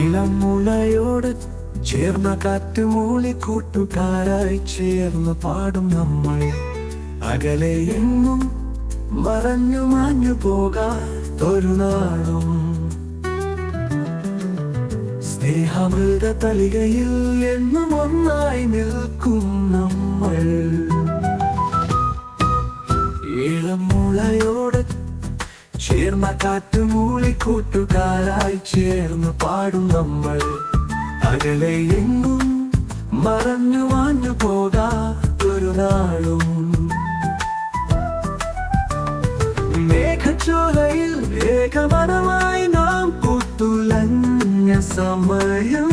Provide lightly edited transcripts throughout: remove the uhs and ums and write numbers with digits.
ഇളം മുളയോട് ചേർന്ന കാറ്റ് മൂളി കൂട്ടുകാരായി ചേർന്ന് പാടും നമ്മൾ. അകലെ എങ്ങും മറഞ്ഞു മാഞ്ഞു പോകാത്തൊരു നാളും സ്നേഹാമൃത തളികയിൽ എന്നും ഒന്നായി നിൽക്കും നമ്മൾ. ഇളം മുളയോട് ചേർന്ന കാറ്റ് മൂളി കൂട്ടുകാരായി ചേർന്ന് പാടും നമ്മൾ. അകലെ എങ്ങും മറഞ്ഞു മാഞ്ഞു പോകാത്തൊരു നാളും മേഘച്ചോലയിൽ ഏകമനമായി നാം പൂത്തുലഞ്ഞ സമയം.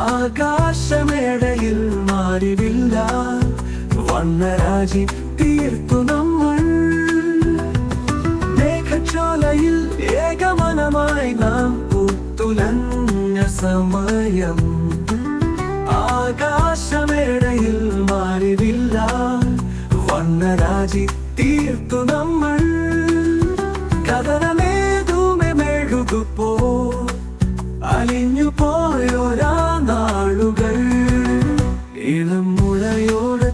ആകാശമേടയിൽ മാറിവില്ല വർണ്ണരാജി തീർത്തു നമ്മൾ. മേഘച്ചോലയിൽ ഏകമനമായി നാം പൂത്തുലഞ്ഞ സമയം. ആകാശമേടയിൽ മാറിവില്ല വർണ്ണരാജി തീർത്തു നമ്മൾ. കഥനമേതുമേ മെഴുകുപോ അലിഞ്ഞു പോയോരാ നാളുകൾ. ഇളം മുളയോട്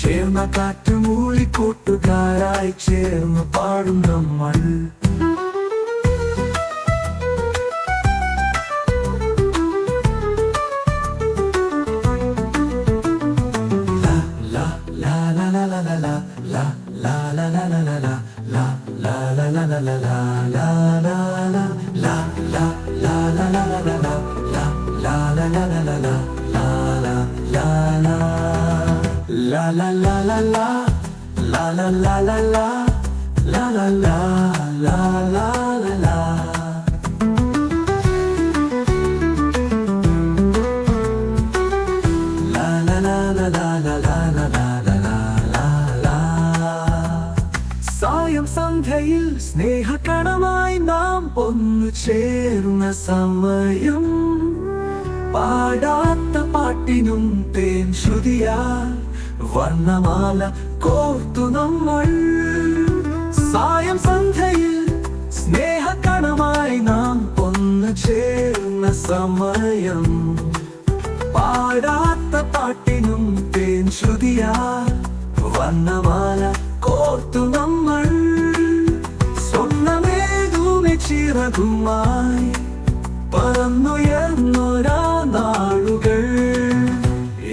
ചേർന്ന കാറ്റ് മൂളി കൂട്ടുകാരായി ചേർന്ന് പാടും നമ്മൾ. സായം സന്ധ്യയിൽ സ്നേഹകണമായി നാം ഒന്നു ചേർന്ന സമയം. പാടാത്ത പാട്ടിനും തേൻ ശ്രുതിയാൽ വർണ്ണമാല കോർത്തു നമ്മൾ. സായം സന്ധ്യയിൽ സ്നേഹകണമായി നാം ഒന്നു ചേർന്ന സമയം. പാടാത്ത പാട്ടിനും തേൻ ശ്രുതിയാൽ വർണ്ണമാല കോർത്തു നമ്മൾ. സ്വർണ്ണമേതുമേ ചിറകുമായി പറന്നുയർന്നൊരാ നാളുകൾ.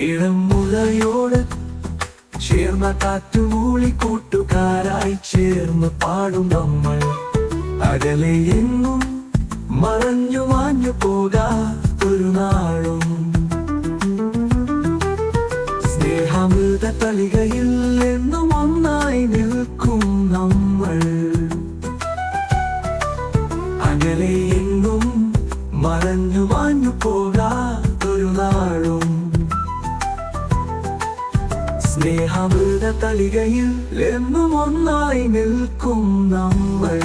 ഇളം മുളയോട് ചേർന്ന കാറ്റ് മൂളി കൂട്ടുകാരായി ചേർന്ന് പാടും നമ്മൾ. അകലെ എങ്ങും മറഞ്ഞു മാഞ്ഞു പോകാത്തൊരു നാളും സ്നേഹാമൃത തളികയിൽ എന്നും ഒന്നായി നിൽക്കും നമ്മൾ. അകലെ എങ്ങും മറഞ്ഞു മാഞ്ഞു പോകാത്തൊരു നാളും സ്നേഹാമൃത തളികയിൽ എന്നും ഒന്നായി നിൽക്കും നമ്മൾ.